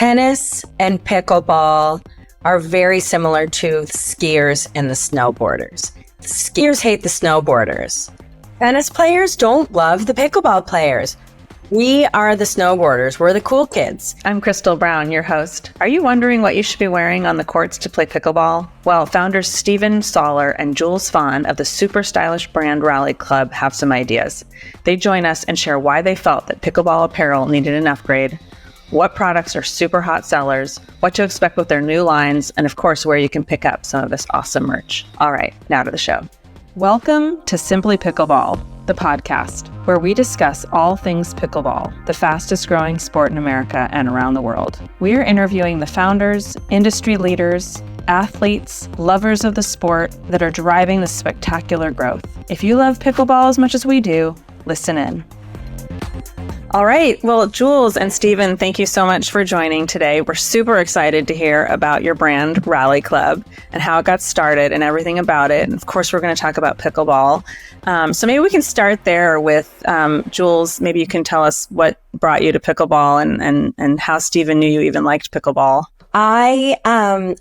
Tennis and pickleball are very similar to skiers and the snowboarders. Skiers hate the snowboarders. Tennis players don't love the pickleball players. We are the snowboarders. We're the cool kids. I'm Crystal Brown, your host. Are you wondering what you should be wearing on the courts to play pickleball? Well, founders Steven Soller and Jewlz Fahn of the super stylish brand Rally Club have some ideas. They join us and share why they felt that pickleball apparel needed an upgrade, what products are super hot sellers, what to expect with their new lines, and of course, where you can pick up some of this awesome merch. All right, now to the show. Welcome to Simply Pickleball, the podcast, where we discuss all things pickleball, the fastest growing sport in America and around the world. We are interviewing the founders, industry leaders, athletes, lovers of the sport that are driving this spectacular growth. If you love pickleball as much as we do, listen in. All right. Well, Jewlz and Steven, thank you so much for joining today. We're super excited to hear about your brand, Rally Club, and how it got started and everything about it. And of course, we're going to talk about pickleball. So maybe we can start there with Jewlz. Maybe you can tell us what brought you to pickleball and how Steven knew you even liked pickleball. I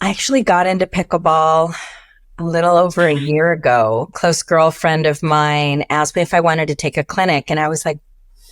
actually got into pickleball a little over a year ago. A close girlfriend of mine asked me if I wanted to take a clinic, and I was like,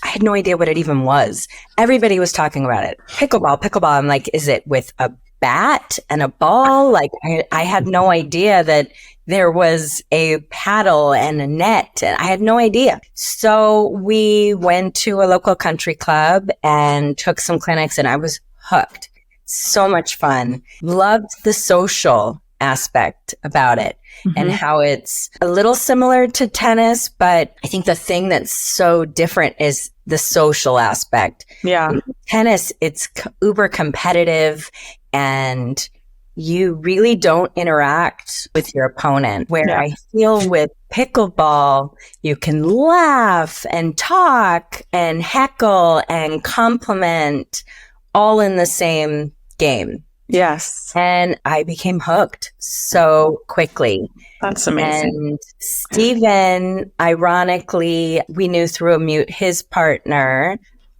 I had no idea what it even was. Everybody was talking about it. Pickleball. I'm like, is it with a bat and a ball? Like, I had no idea that there was a paddle and a net, and I had no idea. So we went to a local country club and took some clinics, and I was hooked. So much fun. Loved the social aspect about it. And how it's a little similar to tennis, but I think the thing that's so different is the social aspect. Yeah. In tennis, it's uber competitive and you really don't interact with your opponent. Where I feel with pickleball, you can laugh and talk and heckle and compliment all in the same game. Yes. And I became hooked so quickly. That's amazing. And Steven, ironically, we knew through his partner,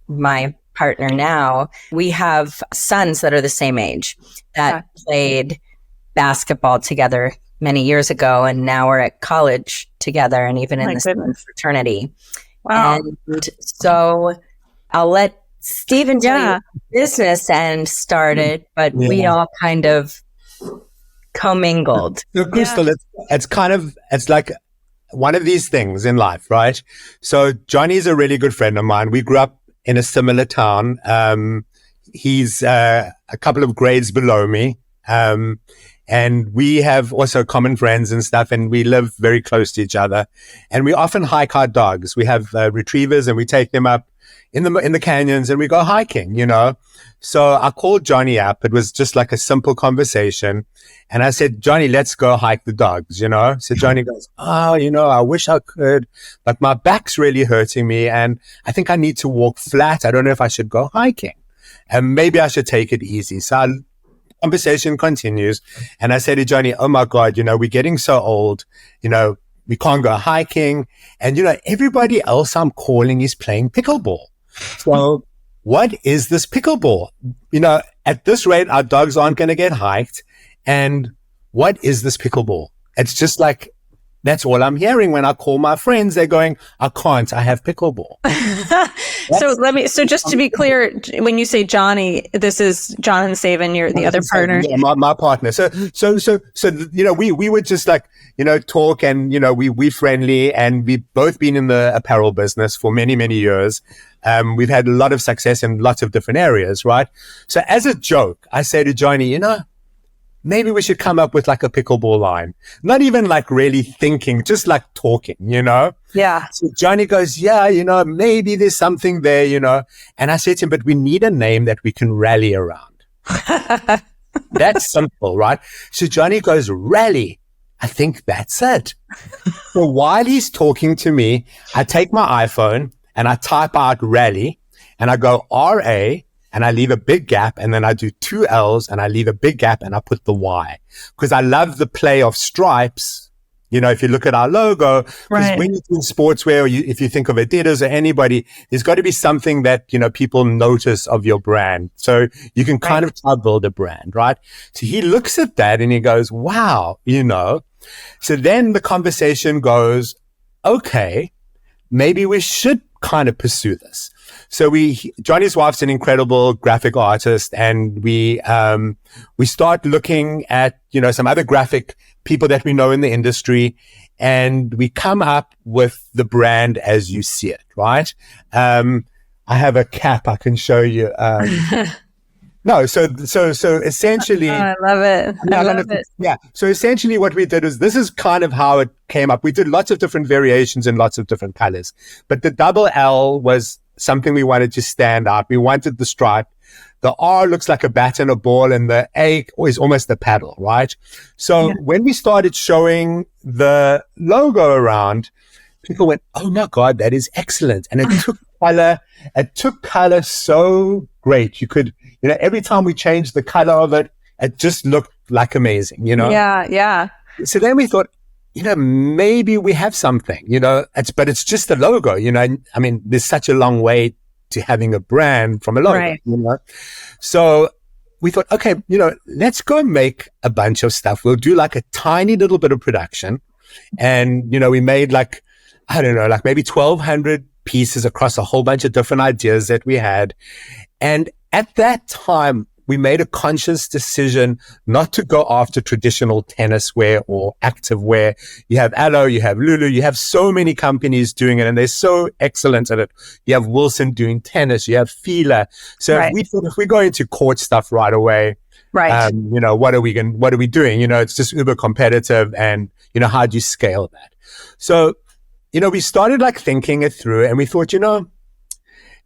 my partner now. We have sons that are the same age that played basketball together many years ago, and now we're at college together and even in the same fraternity. Wow. And so I'll let Steven tell you business end started, but we all kind of commingled. So, Crystal, it's like one of these things in life, right? So Johnny's a really good friend of mine. We grew up in a similar town. He's a couple of grades below me. And we have also common friends and stuff, and we live very close to each other. And we often hike our dogs. We have retrievers, and we take them up in the canyons and we go hiking, you know. So I called Johnny up. It was just like a simple conversation. And I said, Johnny, let's go hike the dogs, you know. So Johnny goes, oh, you know, I wish I could, but my back's really hurting me and I think I need to walk flat. I don't know if I should go hiking and maybe I should take it easy. So conversation continues. And I said to Johnny, oh my God, you know, we're getting so old, you know, we can't go hiking. And, you know, everybody else I'm calling is playing pickleball. So what is this pickleball? You know, at this rate, our dogs aren't going to get hiked. And what is this pickleball? It's just like, that's all I'm hearing when I call my friends. They're going, I have pickleball. So just to be clear, when you say Johnny, this is Jonathan Saban, you're the other partner. Yeah, my partner. So, you know, we would just like, you know, talk and, you know, we friendly and we've both been in the apparel business for many, many years. We've had a lot of success in lots of different areas, right? So as a joke, I say to Johnny, you know, maybe we should come up with like a pickleball line. Not even like really thinking, just like talking, you know? Yeah. So Johnny goes, yeah, you know, maybe there's something there, you know? And I said to him, but we need a name that we can rally around. That's simple, right? So Johnny goes, Rally. I think that's it. So while he's talking to me, I take my iPhone and I type out Rally and I go RA. And I leave a big gap and then I do 2 L's and I leave a big gap and I put the Y because I love the play of stripes if you look at our logo, because Right. when you do sportswear, or if you think of Adidas or anybody, there's got to be something that, people notice of your brand. So you can kind of try to build a brand, right? So he looks at that and he goes, wow, So then the conversation goes, okay, maybe we should kind of pursue this. So Johnny's wife's an incredible graphic artist, and we start looking at, some other graphic people that we know in the industry, and we come up with the brand as you see it, right? I have a cap I can show you. No, so essentially, I love it. I love it. Yeah. So essentially what we did is, this is kind of how it came up. We did lots of different variations in lots of different colors, but the double L was something we wanted to stand out. We wanted the stripe. The R looks like a bat and a ball, and the A is almost a paddle, right? So when we started showing the logo around, people went, oh my God, that is excellent. And it took color so great. You could, every time we changed the color of it, it just looked like amazing, Yeah. So then we thought, maybe we have something, but it's just a logo, I mean, there's such a long way to having a brand from a logo, Right. So we thought, okay, let's go make a bunch of stuff. We'll do like a tiny little bit of production. And, we made like maybe 1,200 pieces across a whole bunch of different ideas that we had. And at that time, we made a conscious decision not to go after traditional tennis wear or active wear. You have Aloe, you have Lulu, you have so many companies doing it, and they're so excellent at it. You have Wilson doing tennis, you have Fila. So if we go into court stuff right away, right. what are we doing? It's just uber competitive, and, how do you scale that? So, we started like thinking it through, and we thought,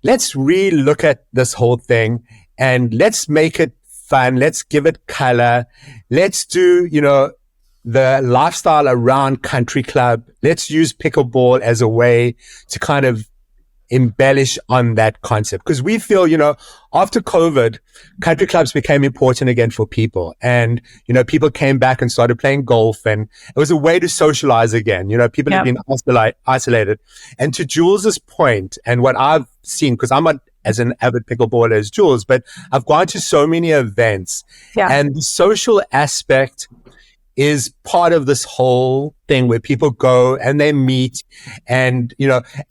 let's really look at this whole thing and let's make it fun. Let's give it color. Let's do, the lifestyle around country club. Let's use pickleball as a way to kind of embellish on that concept, because we feel, after COVID, country clubs became important again for people, and people came back and started playing golf, and it was a way to socialize again. People have been isolated. And to Jewlz's point, and what I've seen, because I'm not as an avid pickleballer as Jewlz, but I've gone to so many events, and the social aspect is part of this whole thing where people go and they meet. And,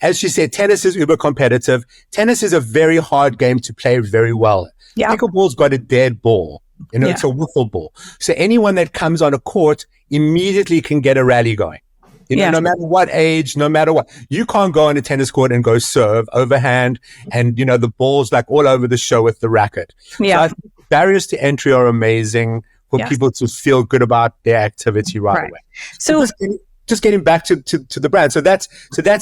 as she said, tennis is uber competitive. Tennis is a very hard game to play very well. Yeah. Pickleball's got a dead ball. It's a wiffle ball. So anyone that comes on a court immediately can get a rally going. No matter what age, no matter what. You can't go on a tennis court and go serve overhand and, the ball's like all over the show with the racket. Yeah. So I think barriers to entry are amazing for people to feel good about their activity right away. So just getting back to the brand. So that's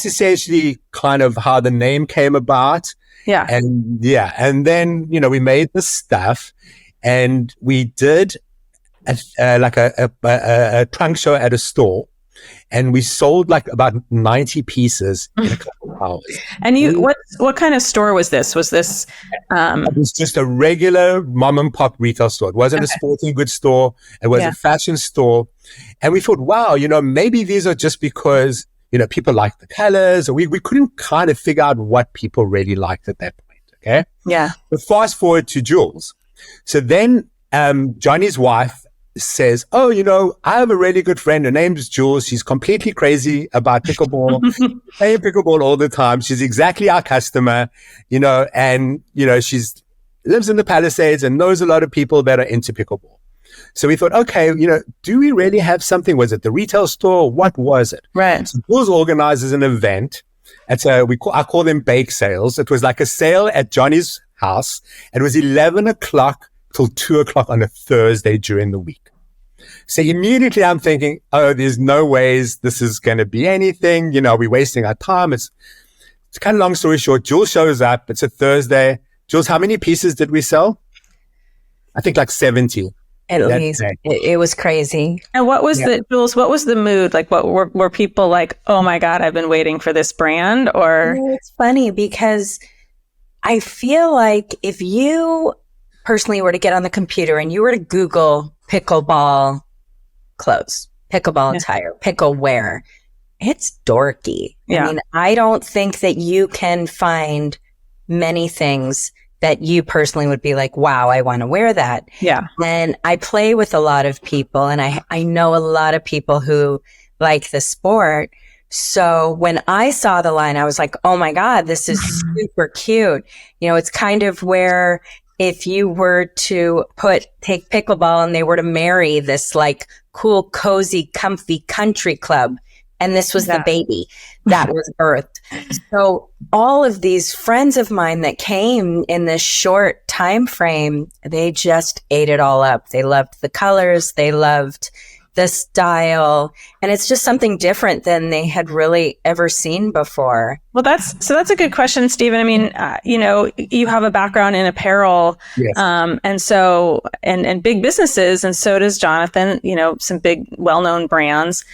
essentially kind of how the name came about. Yeah. And then, we made this stuff, and we did a trunk show at a store, and we sold like about 90 pieces in a couple of hours. And what kind of store was this? Was this? It was just a regular mom and pop retail store. It wasn't a sporting goods store. It was a fashion store. And we thought, wow, maybe these are just because, people like the colors, or we couldn't kind of figure out what people really liked at that point. Okay. Yeah. But fast forward to Jewlz. So then, Johnny's wife says, oh, I have a really good friend. Her name's Jewlz. She's completely crazy about pickleball, playing pickleball all the time. She's exactly our customer, and, she's lives in the Palisades and knows a lot of people that are into pickleball. So we thought, okay, do we really have something? Was it the retail store? What was it? Right. So Jewlz organizes an event. I call them bake sales. It was like a sale at Johnny's house. It was 11 o'clock till 2 o'clock on a Thursday during the week. So immediately I'm thinking, there's no ways this is going to be anything. We're wasting our time. It's kind of long story short. Jewlz shows up. It's a Thursday. Jewlz, how many pieces did we sell? I think like 70. At least. It was crazy. And what was Jewlz, what was the mood? Like, what were people like, oh my God, I've been waiting for this brand? Or it's funny because I feel like if you personally were to get on the computer and you were to Google pickleball clothes, pickleball attire, pickle wear. It's dorky. Yeah. I mean, I don't think that you can find many things that you personally would be like, wow, I want to wear that. Yeah. And I play with a lot of people, and I know a lot of people who like the sport. So when I saw the line, I was like, oh my God, this is super cute. You know, it's kind of where if you were to take pickleball and they were to marry this like cool, cozy, comfy country club, and this was the baby that was birthed. So all of these friends of mine that came in this short time frame, they just ate it all up. They loved the colors. They loved the style. And it's just something different than they had really ever seen before. Well, that's a good question, Stephen. I mean, you know, you have a background in apparel, Yes. and big businesses, and so does Jonathan, you know, some big well-known brands.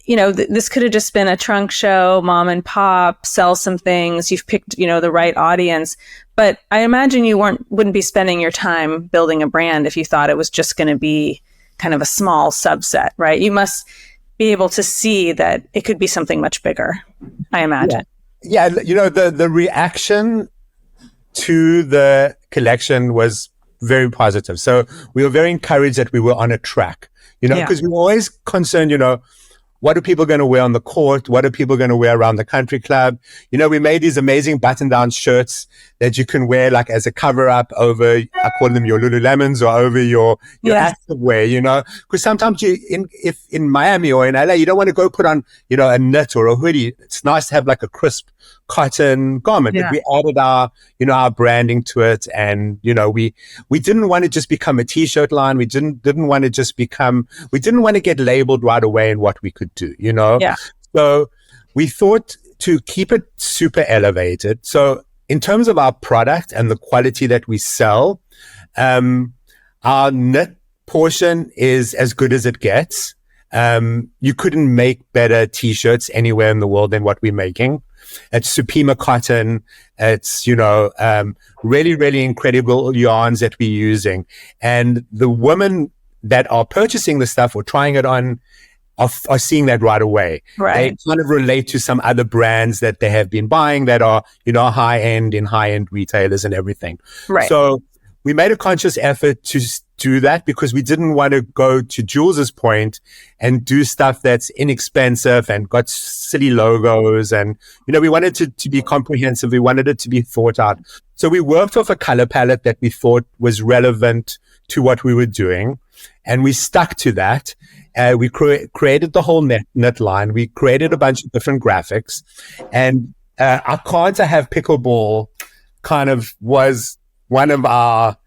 You know, this could have just been a trunk show, mom and pop, sell some things. You've picked, you know, the right audience. But I imagine you wouldn't be spending your time building a brand if you thought it was just going to be kind of a small subset, right? You must be able to see that it could be something much bigger, I imagine. Yeah, you know, the reaction to the collection was very positive. So we were very encouraged that we were on a track, you know, because we were always concerned, you know, what are people going to wear on the court? What are people going to wear around the country club? You know, we made these amazing button-down shirts that you can wear like as a cover-up over, I call them your Lululemons, or over your active wear, you know, because sometimes if in Miami or in LA, you don't want to go put on, you know, a knit or a hoodie. It's nice to have like a crisp cotton garment. But we added our branding to it. And, you know, we didn't want to just become a t-shirt line. We didn't want to get labeled right away in what we could do, you know? Yeah. So we thought to keep it super elevated. So in terms of our product and the quality that we sell, our knit portion is as good as it gets. You couldn't make better t-shirts anywhere in the world than what we're making. It's Supima cotton. It's, you know, really, really incredible yarns that we're using. And the women that are purchasing the stuff or trying it on are seeing that right away. Right. They kind of relate to some other brands that they have been buying that are, you know, high-end retailers and everything. Right. So we made a conscious effort to do that because we didn't want to go to Jewlz's point and do stuff that's inexpensive and got silly logos. And, you know, we wanted it to be comprehensive. We wanted it to be thought out. So we worked off a color palette that we thought was relevant to what we were doing. And we stuck to that. We created the whole knit line. We created a bunch of different graphics. And our Can't I Have Pickleball kind of was one of our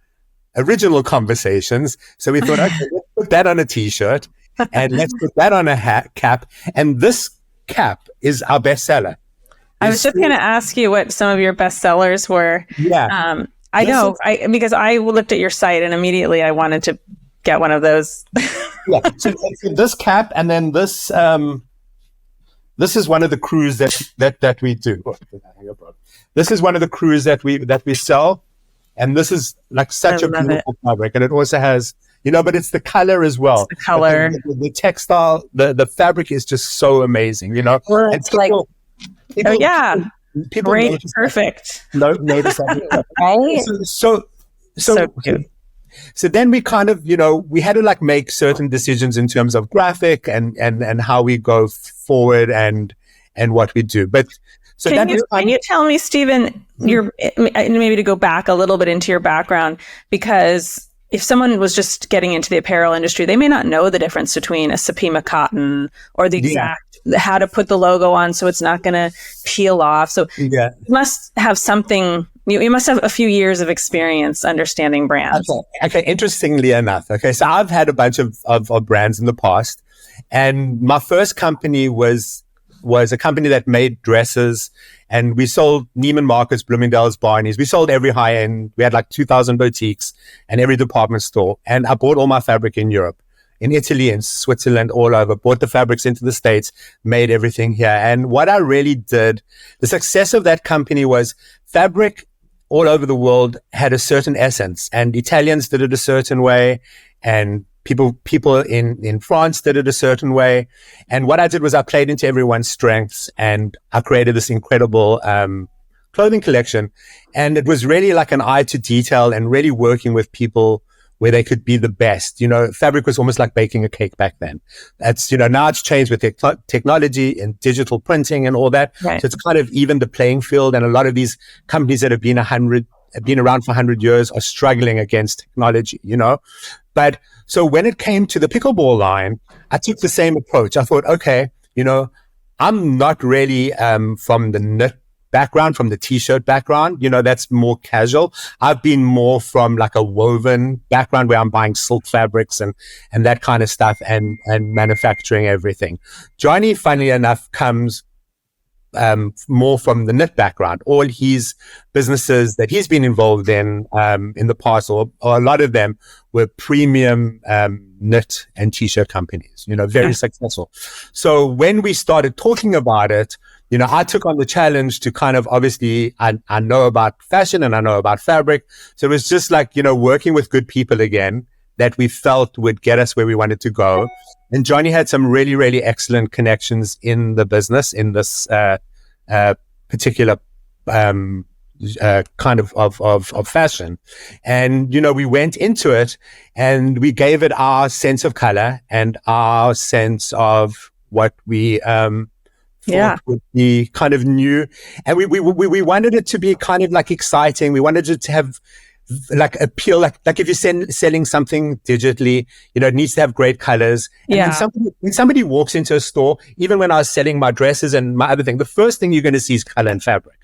original conversations. So we thought, okay, let's put that on a t-shirt and let's put that on a cap. And this cap is our bestseller. I was just going to ask you what some of your bestsellers were. Yeah. I know, because I looked at your site and immediately I wanted to get one of those. Yeah. So this cap, and then this is one of the crews that we do. This is one of the crews that we sell, and this is like such a beautiful fabric, and it also has, you know, but it's the color as well. It's the color, the textile, the fabric is just so and it's people, people great, perfect. Notice that, right? So cute. So then we kind of, you know, we had to like make certain decisions in terms of graphic and how we go forward and what we do. But so can you tell me, Stephen, maybe to go back a little bit into your background, because if someone was just getting into the apparel industry, they may not know the difference between a Supima cotton or the exact, how to put the logo on so it's not going to peel off. So you must have something. You must have a few years of experience understanding brands. Okay. Interestingly enough, so I've had a bunch of brands in the past, and my first company was a company that made dresses, and we sold Neiman Marcus, Bloomingdales, Barney's. We sold every high end. We had like 2,000 boutiques and every department store. And I bought all my fabric in Europe, in Italy, in Switzerland, all over. Bought the fabrics into the States, made everything here. And what I really did, the success of that company was fabric all over the world had a certain essence, and Italians did it a certain way, and People in France did it a certain way. And what I did was I played into everyone's strengths, and I created this incredible clothing collection. And it was really like an eye to detail and really working with people where they could be the best. Fabric was almost like baking a cake back then. That's, now it's changed with technology and digital printing and all that. Right. So it's kind of evened the playing field. And a lot of these companies that have been around for 100 years are struggling against technology, But so when it came to the pickleball line, I took the same approach. I thought, okay, I'm not really from the knit background, from the t-shirt background, that's more casual. I've been more from like a woven background where I'm buying silk fabrics and that kind of stuff and manufacturing everything. Johnny, funnily enough, comes more from the knit background. All his businesses that he's been involved in the past, or a lot of them, were premium knit and t-shirt companies, very successful. So when we started talking about it, I took on the challenge to kind of, obviously, I know about fashion and I know about fabric. So it was just like, working with good people again that we felt would get us where we wanted to go. And Johnny had some really, really excellent connections in the business, in this particular kind of fashion. And, we went into it and we gave it our sense of color and our sense of what we thought would be kind of new. And we wanted it to be kind of like exciting. We wanted it to have like appeal, like if you're selling something digitally, it needs to have great colors. And when somebody walks into a store, even when I was selling my dresses and my other thing, the first thing you're going to see is color and fabric.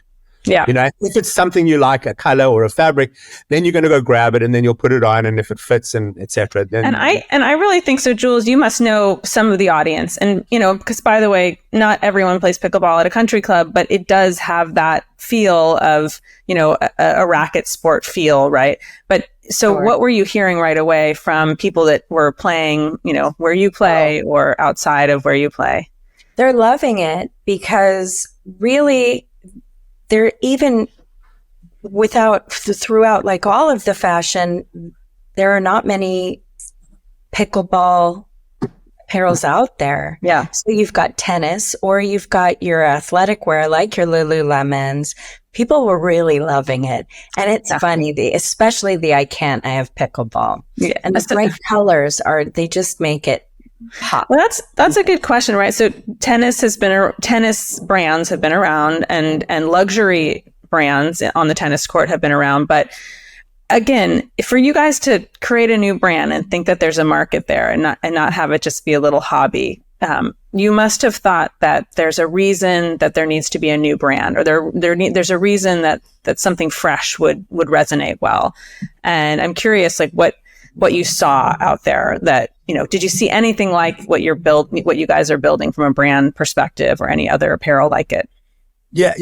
Yeah. If it's something you like, a color or a fabric, then you're going to go grab it and then you'll put it on, and if it fits and etc. Then I really think so, Jewlz. You must know some of the audience, and because by the way, not everyone plays pickleball at a country club, but it does have that feel of a racket sport feel, right? But so, What were you hearing right away from people that were playing, where you play or outside of where you play? They're loving it because really, they're even throughout like all of the fashion, there are not many pickleball apparels out there. Yeah. So you've got tennis, or you've got your athletic wear, like your Lululemons. People were really loving it. And it's funny, especially the I Have Pickleball. Yeah. And the bright colors they just make it pop. Well, that's a good question, right? So tennis brands have been around, and luxury brands on the tennis court have been around. But again, for you guys to create a new brand and think that there's a market there and not have it just be a little hobby, you must have thought that there's a reason that there needs to be a new brand, or there's a reason that something fresh would resonate well. And I'm curious, like what you saw out there that, did you see anything like what you guys are building from a brand perspective, or any other apparel like it? Yeah.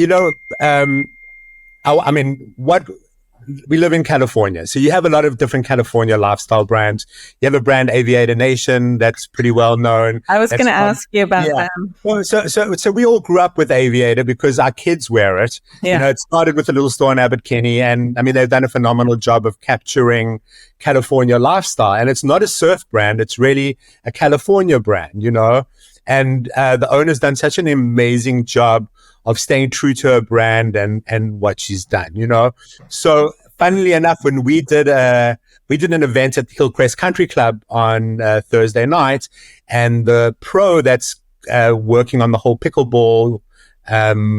We live in California, so you have a lot of different California lifestyle brands. You have a brand, Aviator Nation, that's pretty well known. I was going to ask you about them. Well, so we all grew up with Aviator because our kids wear it. Yeah. It started with a little store in Abbot Kinney, and they've done a phenomenal job of capturing California lifestyle. And it's not a surf brand; it's really a California brand, And the owner's done such an amazing job of staying true to her brand and what she's done, So funnily enough, when we did an event at the Hillcrest Country Club on Thursday night, and the pro that's working on the whole pickleball, their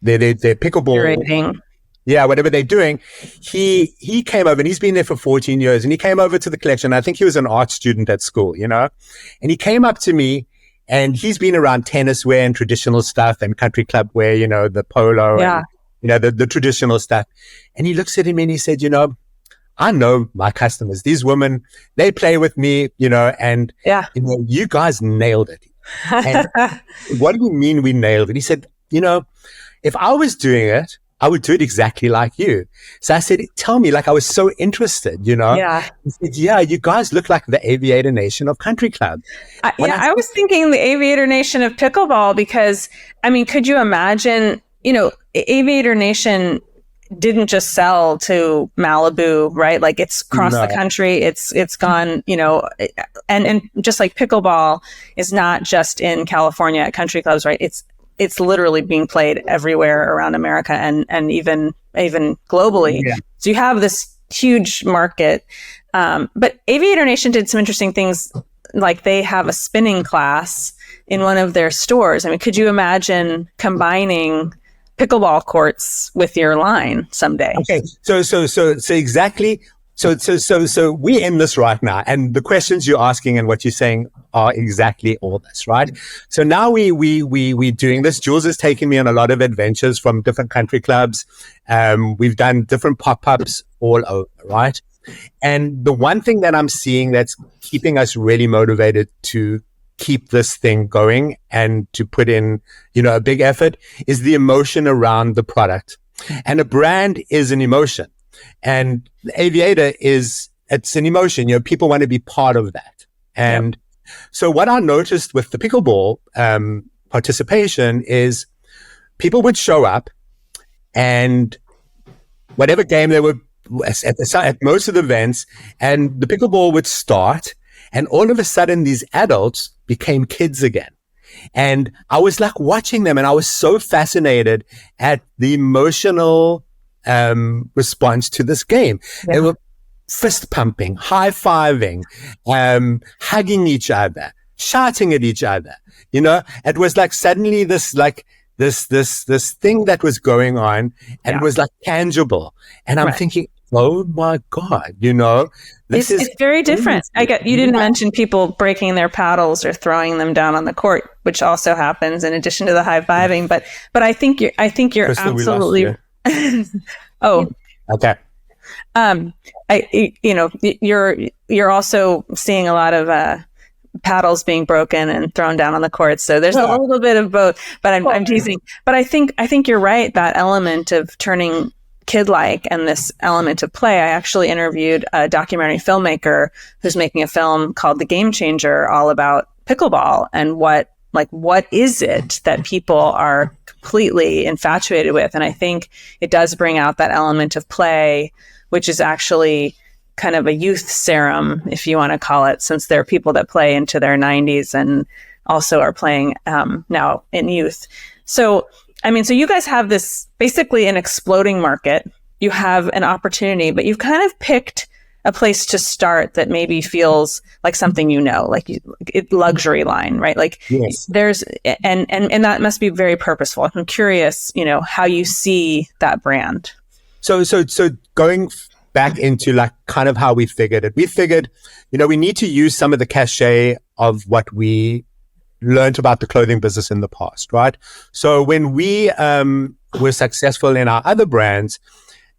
pickleball rating. Yeah, whatever they're doing, he came over, and he's been there for 14 years, and he came over to the collection. I think he was an art student at school, and he came up to me. And he's been around tennis wear and traditional stuff and country club wear, the polo and, the traditional stuff. And he looks at me and he said, I know my customers, these women, they play with me, and, you guys nailed it. And what do you mean we nailed it? He said, if I was doing it, I would do it exactly like you. So I said, tell me, like I was so interested, Yeah. He said, yeah, you guys look like the Aviator Nation of country club. I was thinking the Aviator Nation of pickleball, because, could you imagine, Aviator Nation didn't just sell to Malibu, right? Like it's across the country. It's gone, and just like pickleball is not just in California at country clubs, right? It's literally being played everywhere around America and even globally. Yeah. So you have this huge market. But Aviator Nation did some interesting things, like they have a spinning class in one of their stores. I mean, could you imagine combining pickleball courts with your line someday? Okay, so exactly. So we're in this right now, and the questions you're asking and what you're saying are exactly all this, right? So now we doing this. Jewlz has taken me on a lot of adventures from different country clubs. We've done different pop-ups all over, right? And the one thing that I'm seeing that's keeping us really motivated to keep this thing going and to put in, a big effort is the emotion around the product. And a brand is an emotion. And Aviator it's an emotion. People want to be part of that. And so what I noticed with the pickleball participation is people would show up, and whatever game they were at most of the events, and the pickleball would start, and all of a sudden these adults became kids again. And I was like watching them, and I was so fascinated at the emotional response to this game. They were fist pumping, high-fiving, hugging each other, shouting at each other. It was like suddenly this thing that was going on, and was like tangible. And I'm thinking, oh my God, it's very different. You didn't mention people breaking their paddles or throwing them down on the court, which also happens in addition to the high-fiving. But I think you're Crystal, absolutely. Oh, okay. You're also seeing a lot of paddles being broken and thrown down on the court. So there's a little bit of both, but I'm teasing. But I think you're right. That element of turning kid-like and this element of play. I actually interviewed a documentary filmmaker who's making a film called The Game Changer, all about pickleball and what is it that people are completely infatuated with. And I think it does bring out that element of play, which is actually kind of a youth serum, if you want to call it, since there are people that play into their 90s and also are playing now in youth. So you guys have this basically an exploding market. You have an opportunity, but you've kind of picked a place to start that maybe feels like something luxury line, right? Like there's and that must be very purposeful. I'm curious, how you see that brand. So going back into like kind of how we figured it. We figured, we need to use some of the cachet of what we learned about the clothing business in the past, right? So when we were successful in our other brands,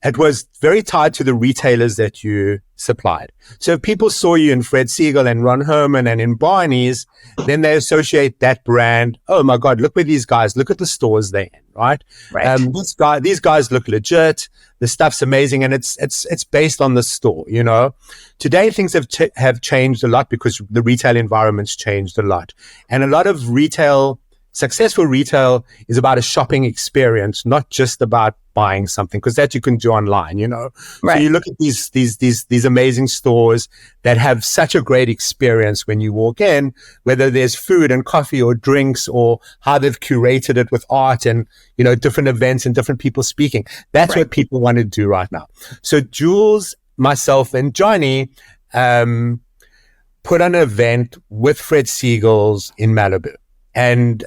it was very tied to the retailers that you supplied. So if people saw you in Fred Segal and Ron Herman and in Barney's, then they associate that brand. Oh my God, look where these guys, look at the stores they're in, right? These guys look legit. The stuff's amazing. And it's based on the store, Today, things have changed a lot because the retail environment's changed a lot. And a lot of successful retail is about a shopping experience, not just about buying something, because that you can do online, Right. So you look at these amazing stores that have such a great experience when you walk in, whether there's food and coffee or drinks or how they've curated it with art and, different events and different people speaking. That's what people want to do right now. So Jewlz, myself and Johnny, put on an event with Fred Segal's in Malibu. And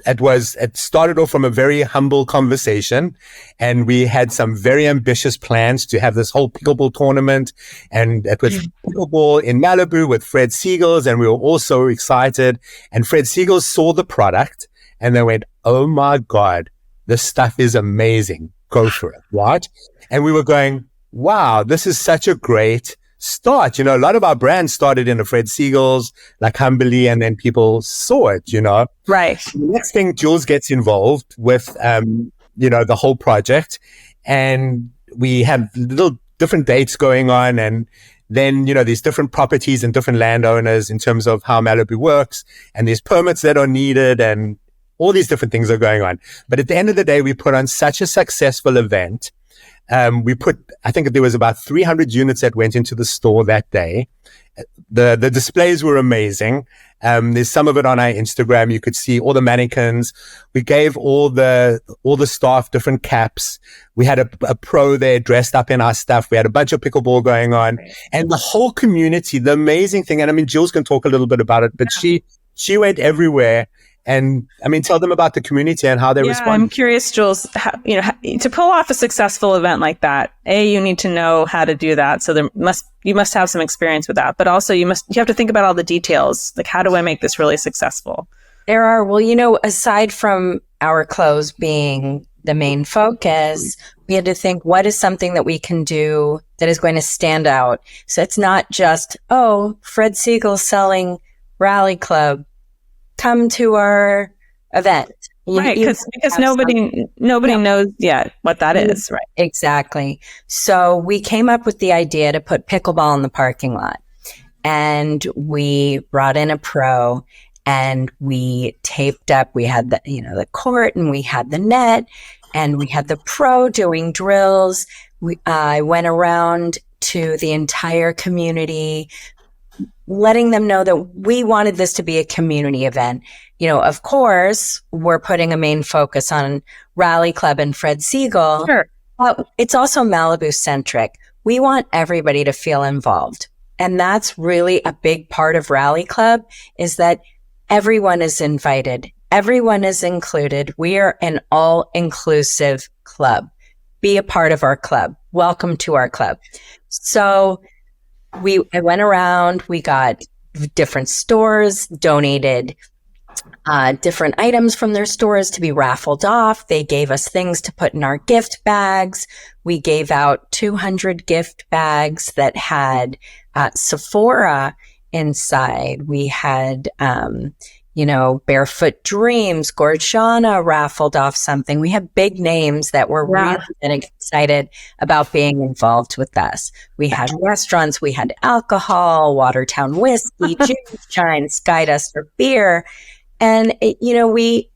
it started off from a very humble conversation, and we had some very ambitious plans to have this whole pickleball tournament, and it was pickleball in Malibu with Fred Segal's, and we were all so excited. And Fred Segal saw the product, and they went, "Oh my God, this stuff is amazing. Go for it," right? And we were going, "Wow, this is such a great start." A lot of our brands started in a Fred Segal's, like humbly, and then people saw it, Right. The next thing, Jewlz gets involved with, the whole project, and we have little different dates going on, and then, these different properties and different landowners in terms of how Malibu works, and there's permits that are needed, and all these different things are going on. But at the end of the day, we put on such a successful event I think there was about 300 units that went into the store that day. The displays were amazing. There's some of it on our Instagram. You could see all the mannequins. We gave all the staff different caps. We had a pro there dressed up in our stuff. We had a bunch of pickleball going on, and the whole community, the amazing thing. And I mean, Jewlz can talk a little bit about it, but she went everywhere. And I mean, tell them about the community and how they respond. I'm curious, Jewlz, to pull off a successful event like that, you need to know how to do that. So you must have some experience with that, but also you have to think about all the details. Like, how do I make this really successful? There are, aside from our clothes being the main focus, we had to think, what is something that we can do that is going to stand out? So it's not just, Fred Segal selling Rally Club. Come to our event. Right, because nobody knows yet what that is, right? Exactly. So we came up with the idea to put pickleball in the parking lot. And we brought in a pro and we taped up, we had the court and we had the net and we had the pro doing drills. I went around to the entire community, letting them know that we wanted this to be a community event. Of course, we're putting a main focus on Rally Club and Fred Segal. Sure. But it's also Malibu centric. We want everybody to feel involved. And that's really a big part of Rally Club, is that everyone is invited. Everyone is included. We are an all-inclusive club. Be a part of our club. Welcome to our club. So I went around, we got different stores, donated different items from their stores to be raffled off. They gave us things to put in our gift bags. We gave out 200 gift bags that had Sephora inside. We had, Barefoot Dreams, Gorgiana raffled off something. We have big names that were really excited about being involved with us. We had restaurants, we had alcohol, Watertown whiskey, Juice Shine, Skydust for beer. And, we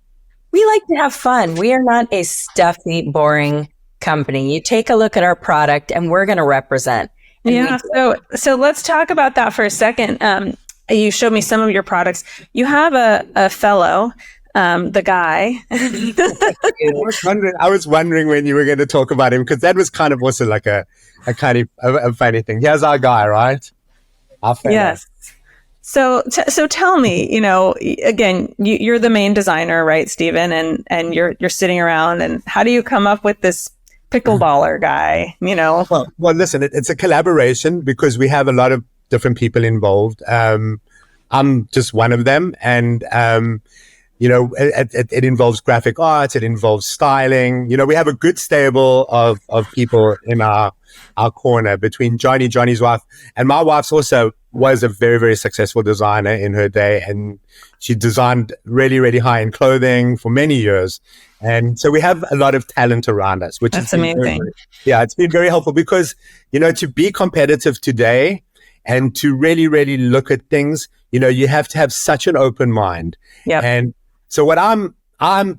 like to have fun. We are not a stuffy, boring company. You take a look at our product and we're going to represent. So let's talk about that for a second. You showed me some of your products. You have a fellow, the guy. I was wondering when you were going to talk about him, because that was kind of also like a kind of a funny thing. Here's our guy, right? Our fellow. Yes. So tell me, again, you're the main designer, right, Stephen? And you're sitting around, and how do you come up with this pickleballer guy? Well, listen, it's a collaboration because we have a lot of different people involved. I'm just one of them, and it involves graphic arts, it involves styling. We have a good stable of people in our corner between Johnny's wife, and my wife's also was a very, very successful designer in her day, and she designed really, really high-end clothing for many years. And so we have a lot of talent around us, which is amazing. It's been very helpful because, to be competitive today and to really, really look at things, you have to have such an open mind. Yep. And so what I'm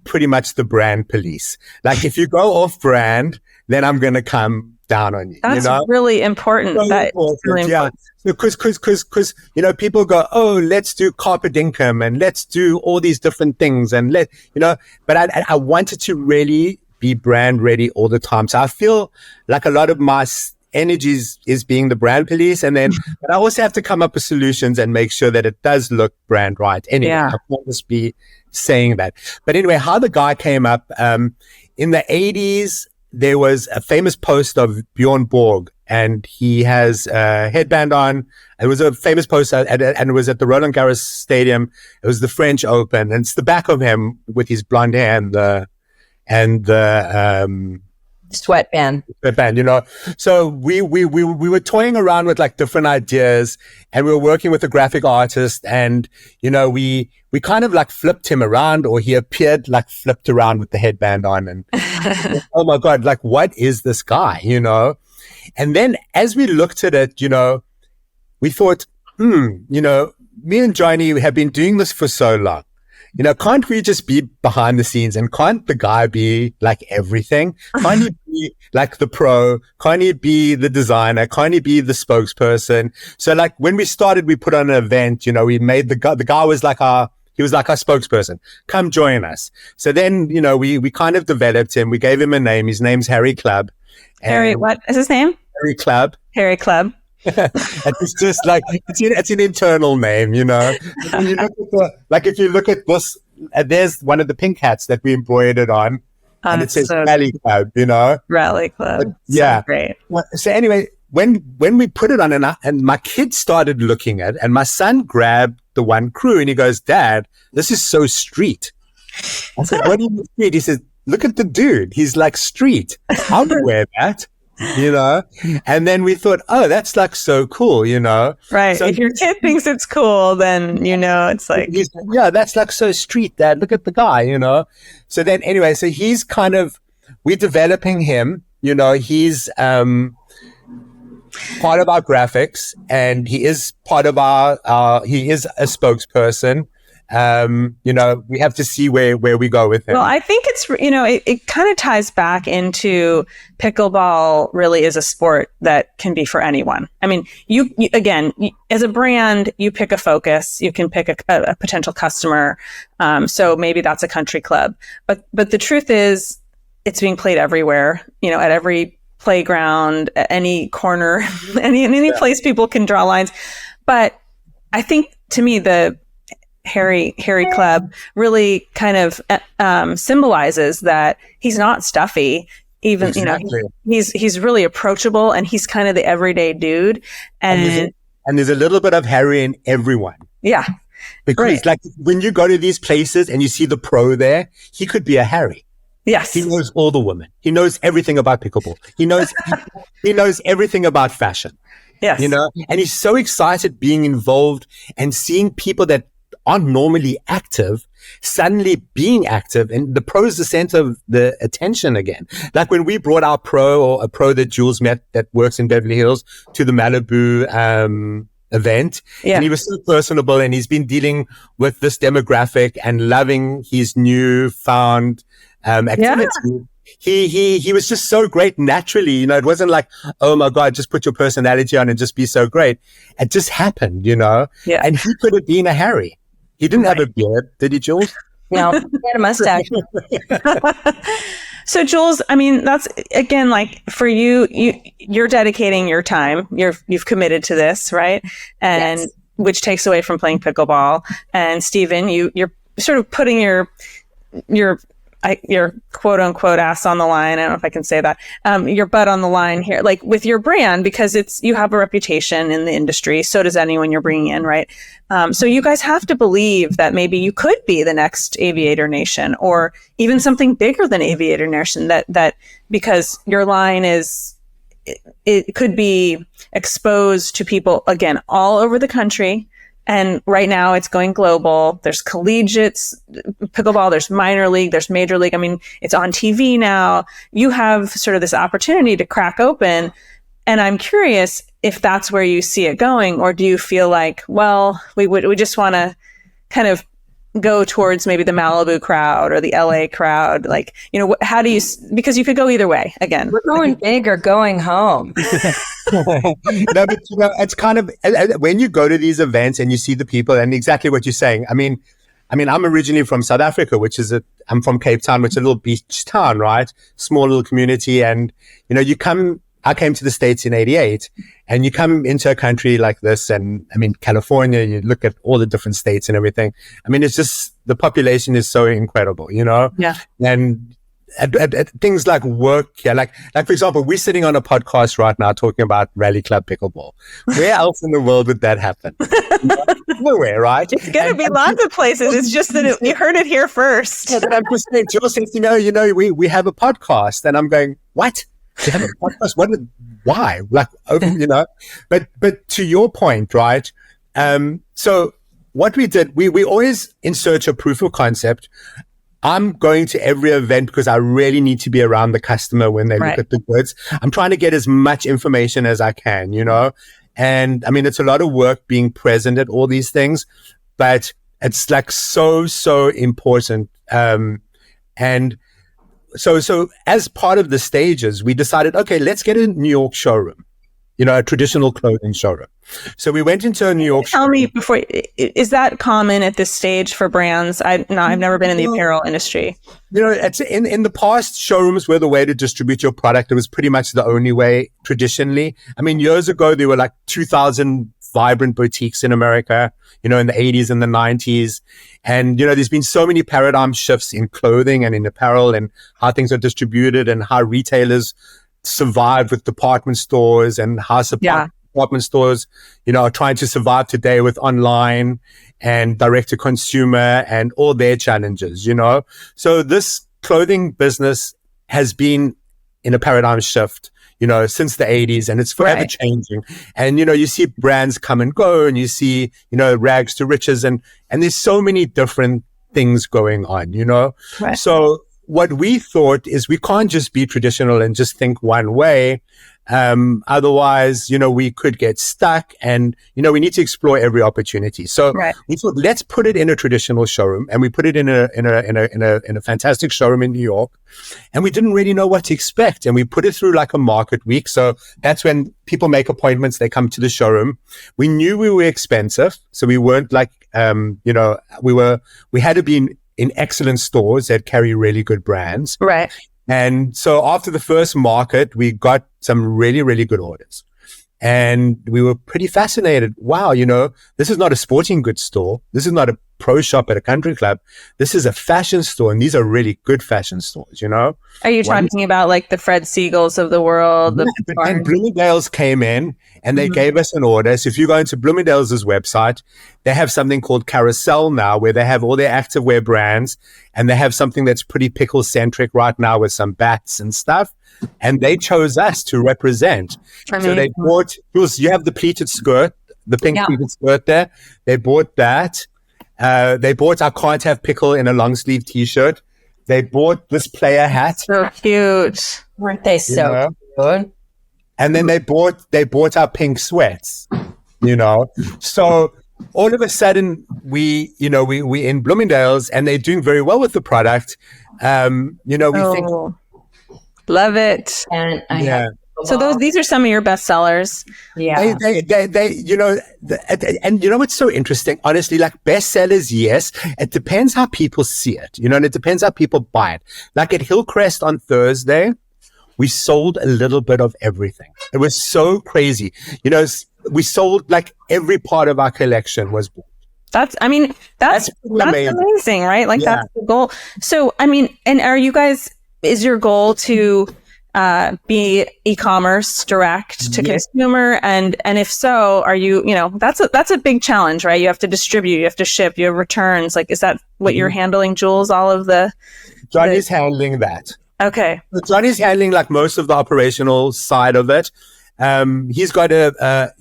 pretty much the brand police. Like, if you go off brand, then I'm going to come down on you. That's really important. Really important. Because people go, let's do carpet dinkum and let's do all these different things and but I wanted to really be brand ready all the time. So I feel like a lot of my energy is being the brand police, and then but I also have to come up with solutions and make sure that it does look brand right. Anyway, I won't just be saying that. But anyway, how the guy came up in the 80s. There was a famous post of Bjorn Borg, and he has a headband on. It was a famous post, and it was at the Roland Garros Stadium. It was the French Open, and it's the back of him with his blonde hair and the sweatband. So we were toying around with like different ideas, and we were working with a graphic artist, and we kind of like flipped him around, or he appeared like flipped around with the headband on, and oh my God, like, what is this guy, And then as we looked at it, we thought, me and Johnny have been doing this for so long. can't we just be behind the scenes, and can't the guy be like everything? Can't he be like the pro? Can't he be the designer? Can't he be the spokesperson? So like when we started, we put on an event, we made the guy was like our spokesperson. Come join us. So then, we kind of developed him. We gave him a name. His name's Harry Club. Harry, what is his name? Harry Club. Harry Club. It's just like it's an internal name, When you look at if you look at this, there's one of the pink hats that we embroidered on, and it says Rally Club, Rally Club. But, yeah, great. So anyway, when we put it on, and my kids started looking at it, and my son grabbed the one crew, and he goes, "Dad, this is so street." I said, "What do you mean street?" He says, "Look at the dude. He's like street. I would wear that." And then we thought, oh, that's like so cool, Right. So if your kid thinks it's cool, then it's like, yeah, that's like so street, Dad. Look at the guy, So then anyway, so he's we're developing him, he's part of our graphics, and he is part of he is a spokesperson. We have to see where we go with him. Well, I think it's, it kind of ties back into pickleball really is a sport that can be for anyone. I mean, you again, as a brand, you pick a focus, you can pick a potential customer. So maybe that's a country club, but the truth is it's being played everywhere, at every playground, at any corner, any place people can draw lines. But I think to me, the Harry Club really kind of symbolizes that he's not stuffy. Even exactly. He's really approachable, and he's kind of the everyday dude. And there's a little bit of Harry in everyone. Yeah, because like when you go to these places and you see the pro there, he could be a Harry. Yes, he knows all the women. He knows everything about pickleball. He knows everything about fashion. Yes, and he's so excited being involved and seeing people that aren't normally active suddenly being active, and the pro is the center of the attention again. Like when we brought our pro, or a pro that Jewlz met that works in Beverly Hills, to the Malibu event, and he was so personable, and he's been dealing with this demographic and loving his new found activity. He was just so great naturally, it wasn't like, oh my God, just put your personality on and just be so great. It just happened, and he could have been a Harry. He didn't have a beard, did he, Jewlz? No, he had a mustache. So Jewlz, I mean, that's again, like for you're dedicating your time. You've committed to this, right? And which takes away from playing pickleball. And Stephen, you're sort of putting your quote unquote ass on the line. I don't know if I can say that. Your butt on the line here, like with your brand, because you have a reputation in the industry. So does anyone you're bringing in, right? So you guys have to believe that maybe you could be the next Aviator Nation, or even something bigger than Aviator Nation, that because your line it could be exposed to people again, all over the country. And right now it's going global. There's collegiates, pickleball, there's minor league, there's major league. I mean, it's on TV now. You have sort of this opportunity to crack open. And I'm curious if that's where you see it going, or do you feel like, well, we just want to kind of go towards maybe the Malibu crowd or the LA crowd? Like, how do you, because you could go either way again. We're going big or going home. No, but it's kind of, when you go to these events and you see the people, and exactly what you're saying. I mean, I'm originally from South Africa, I'm from Cape Town, which is a little beach town, right? Small little community. And, I came to the States in 88, and you come into a country like this, and I mean, California, you look at all the different states and everything. I mean, it's just, the population is so incredible, Yeah. And things like work, like for example, we're sitting on a podcast right now talking about Rally Club Pickleball. Where else in the world would that happen? Nowhere, right? It's going to be lots of places. It's just that you heard it here first. Yeah, but I'm just saying, Jill says to me, we have a podcast, and I'm going, what? You have a podcast? Why? Like, but to your point, right? So what we did, we always in search of proof of concept. I'm going to every event because I really need to be around the customer when they look at the goods. I'm trying to get as much information as I can, And I mean, it's a lot of work being present at all these things, but It's like so important. And so as part of the stages, we decided, okay, let's get a New York showroom, a traditional clothing showroom. So we went into a New York showroom. Tell me before, is that common at this stage for brands? I've never been in the apparel industry. It's in the past, showrooms were the way to distribute your product. It was pretty much the only way traditionally. I mean, years ago, there were like 2,000 vibrant boutiques in America, in the 80s and the 90s. And, there's been so many paradigm shifts in clothing and in apparel and how things are distributed and how retailers survive with department stores and how department stores, are trying to survive today with online and direct to consumer and all their challenges, So this clothing business has been in a paradigm shift, since the 80s, and it's forever changing. And, you see brands come and go, and you see, rags to riches, and there's so many different things going on, Right. So what we thought is we can't just be traditional and just think one way. Otherwise, we could get stuck, and, we need to explore every opportunity. So we thought, let's put it in a traditional showroom, and we put it in a fantastic showroom in New York. And we didn't really know what to expect. And we put it through like a market week. So that's when people make appointments, they come to the showroom. We knew we were expensive. So we weren't like, we had to be in excellent stores that carry really good brands. Right. And so after the first market, we got some really, really good orders. And we were pretty fascinated. Wow, this is not a sporting goods store. This is not a pro shop at a country club. This is a fashion store, and these are really good fashion stores, Are you talking about like the Fred Segals of the world? And Bloomingdales came in and they gave us an order. So if you go into Bloomingdales' website, they have something called Carousel now, where they have all their activewear brands, and they have something that's pretty pickle-centric right now with some bats and stuff. And they chose us to represent. So they bought, you have the pleated skirt, the pink pleated skirt there. They bought that. They bought our Can't Have Pickle in a long sleeve t-shirt. They bought this player hat. So cute. Weren't they so good? And then they bought our pink sweats, So all of a sudden we in Bloomingdales, and they're doing very well with the product. We think, love it. And so these are some of your best sellers. Yeah. And what's so interesting, honestly, like bestsellers, yes, it depends how people see it, and it depends how people buy it. Like at Hillcrest on Thursday, we sold a little bit of everything. It was so crazy. We sold like every part of our collection was bought. That's amazing, right? Like that's the goal. So, and are you guys, is your goal to be e-commerce direct to consumer? And if so, are you, that's a big challenge, right? You have to distribute, you have to ship, you have returns. Like, is that what you're handling, Jewlz? All of Johnny's handling that. Okay. Johnny's handling like most of the operational side of it. He's got a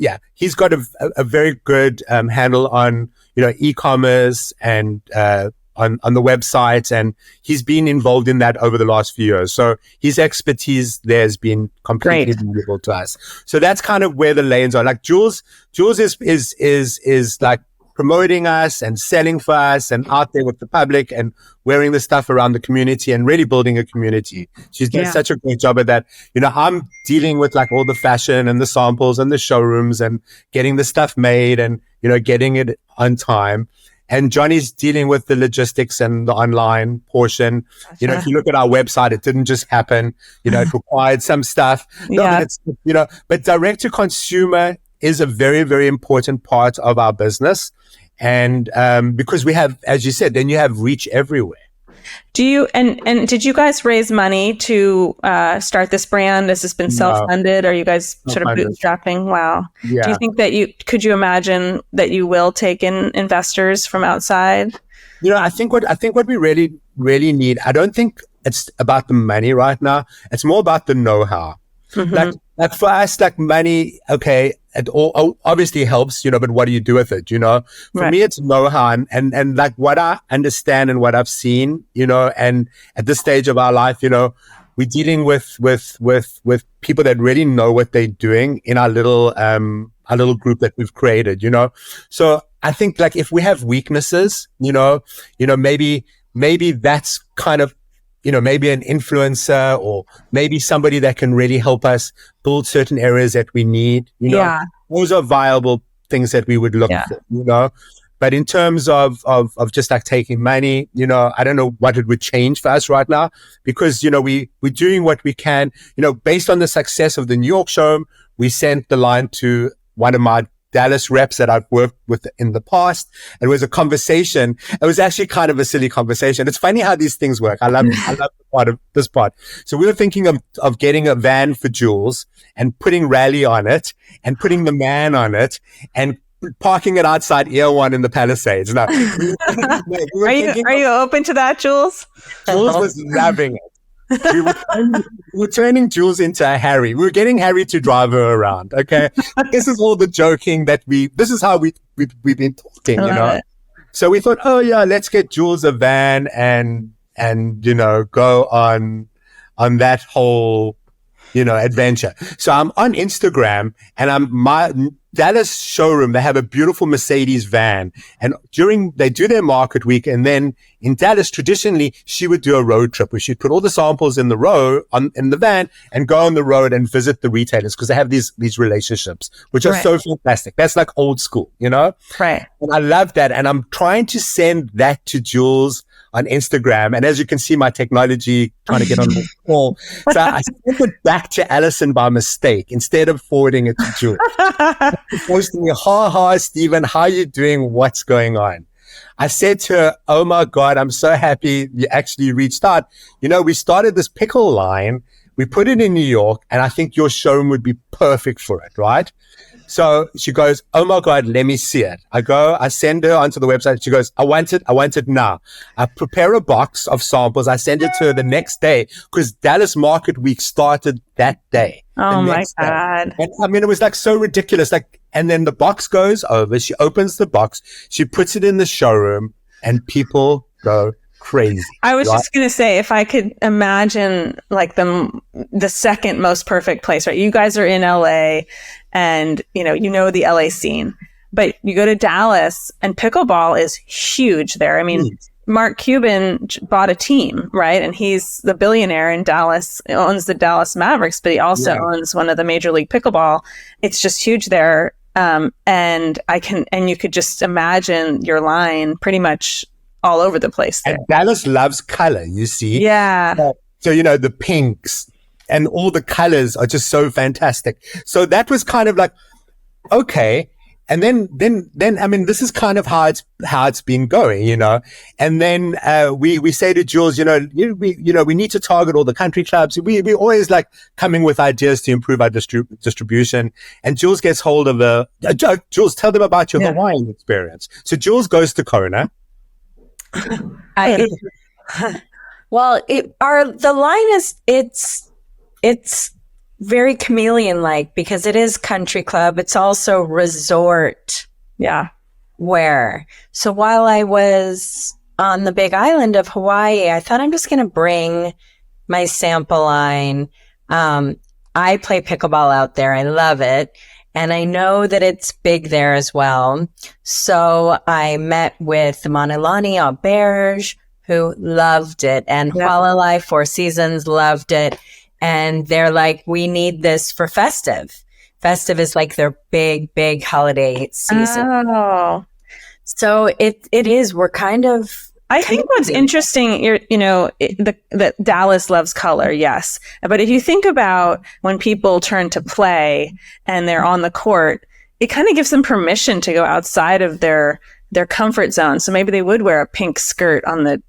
very good handle on e-commerce and on the website, and he's been involved in that over the last few years. So his expertise there has been completely valuable to us. So that's kind of where the lanes are. Like Jewlz is like promoting us and selling for us and out there with the public and wearing the stuff around the community and really building a community. She's done such a great job at that. I'm dealing with like all the fashion and the samples and the showrooms and getting the stuff made and, getting it on time. And Johnny's dealing with the logistics and the online portion. If you look at our website, it didn't just happen. It required some stuff. But direct to consumer is a very, very important part of our business. And because we have, as you said, then you have reach everywhere. Do you, and did you guys raise money to start this brand? Has this been self-funded? Are you guys sort of bootstrapping? Wow. Yeah. Do you think that could you imagine that you will take in investors from outside? I think what we really, really need, I don't think it's about the money right now. It's more about the know-how. Mm-hmm. Like for us, like money, okay, it all obviously helps, but what do you do with it? For me, it's know-how and like what I understand and what I've seen, and at this stage of our life, we're dealing with people that really know what they're doing in our little group that we've created, So I think like if we have weaknesses, maybe that's kind of, maybe an influencer or maybe somebody that can really help us build certain areas that we need, those are viable things that we would look for, But in terms of just like taking money, I don't know what it would change for us right now because, we're doing what we can, based on the success of the New York show. We sent the line to one of my Dallas reps that I've worked with in the past. It was a conversation. It was actually kind of a silly conversation. It's funny how these things work. I love the part of this part. So we were thinking of getting a van for Jewlz and putting Rally on it and putting the man on it and parking it outside Ear One in the Palisades. Now, are you open to that, Jewlz? Jewlz was loving it. We were turning Jewlz into a Harry. We were getting Harry to drive her around. Okay, this is all the joking that this is how we've been talking, So we thought, oh yeah, let's get Jewlz a van and go on that whole adventure. So I'm on Instagram and my Dallas showroom, they have a beautiful Mercedes van and they do their market week. And then in Dallas, traditionally, she would do a road trip where she'd put all the samples in the van and go on the road and visit the retailers because they have these relationships, which are so fantastic. That's like old school, Right. And I love that. And I'm trying to send that to Jewlz on Instagram. And as you can see, my technology trying to get on the call. So I sent it back to Alison by mistake instead of forwarding it to Jewlz. Posting me, ha, Stephen, how are you doing? What's going on? I said to her, oh my God, I'm so happy you actually reached out. We started this pickle line. We put it in New York and I think your showroom would be perfect for it, right? So she goes, oh my God, let me see it. I send her onto the website. She goes, I want it now. I prepare a box of samples. I send it to her the next day because Dallas Market Week started that day. Oh my God. And I mean, it was like so ridiculous. And then the box goes over. She opens the box. She puts it in the showroom and people go crazy. I was just going to say, if I could imagine like the second most perfect place, right? You guys are in LA and the LA scene, but you go to Dallas and pickleball is huge there. I mean, Mark Cuban bought a team, right? And he's the billionaire in Dallas, owns the Dallas Mavericks, but he also owns one of the Major League Pickleball. It's just huge there. And you could just imagine your line pretty much all over the place there. And Dallas loves color, you see. Yeah. So, the pinks and all the colors are just so fantastic. So that was kind of like, okay. And then, I mean, this is kind of how it's been going, and then, we say to Jewlz, we need to target all the country clubs. We always like coming with ideas to improve our distribution. And Jewlz gets hold of Jewlz, tell them about your Hawaiian experience. So Jewlz goes to Kona. Well, the line is, it's very chameleon-like because it is country club. It's also resort. Yeah. Wear. So while I was on the big island of Hawaii, I thought I'm just going to bring my sample line. I play pickleball out there. I love it. And I know that it's big there as well. So I met with Manilani Auberge, who loved it. And Hualalai Four Seasons loved it. And they're like, we need this for Festive. Festive is like their big, big holiday season. Oh. So it is. We're kind of... I think what's interesting, that Dallas loves color, yes. But if you think about when people turn to play and they're on the court, it kind of gives them permission to go outside of their comfort zone. So maybe they would wear a pink skirt on the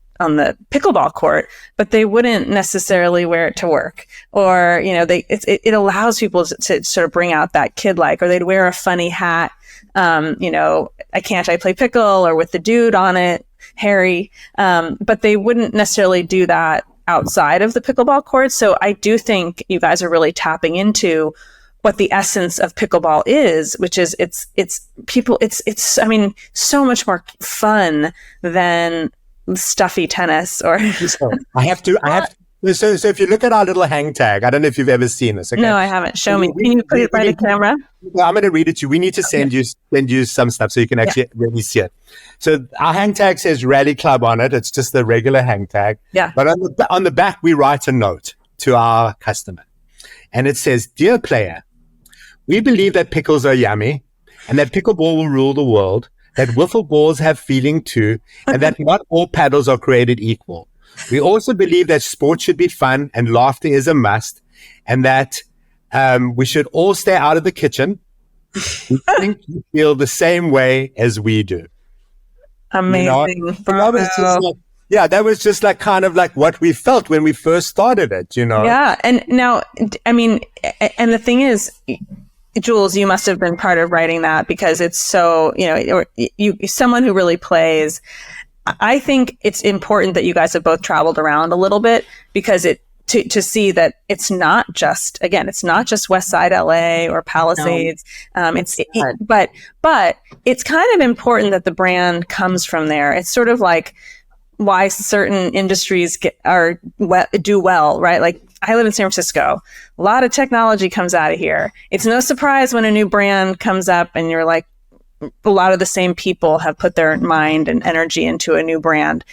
pickleball court, but they wouldn't necessarily wear it to work. Or, it allows people to sort of bring out that kid-like, or they'd wear a funny hat, Can't I Play Pickle, or with the dude on it, Harry. But they wouldn't necessarily do that outside of the pickleball court. So I do think you guys are really tapping into what the essence of pickleball is, which is it's so much more fun than stuffy tennis. Or I have to So if you look at our little hang tag, I don't know if you've ever seen this. Okay? No, I haven't. Show me. Can you put it by the camera? I'm going to read it to you. We need to send you some stuff so you can actually really see it. So our hang tag says Rally Club on it. It's just the regular hang tag. Yeah. But on the back, we write a note to our customer. And it says, "Dear player, we believe that pickles are yummy and that pickleball will rule the world, that wiffle balls have feeling too, and that not all paddles are created equal. We also believe that sport should be fun and laughter is a must, and that we should all stay out of the kitchen. We think you feel the same way as we do." Amazing. That was just like kind of like what we felt when we first started it, Yeah. And now, I mean, and the thing is, Jewlz, you must have been part of writing that because it's so, someone who really plays. I think it's important that you guys have both traveled around a little bit because to see that it's not just West Side LA or Palisades. No, but it's kind of important that the brand comes from there. It's sort of like why certain industries do well, right? Like I live in San Francisco. A lot of technology comes out of here. It's no surprise when a new brand comes up and you're like, a lot of the same people have put their mind and energy into a new brand.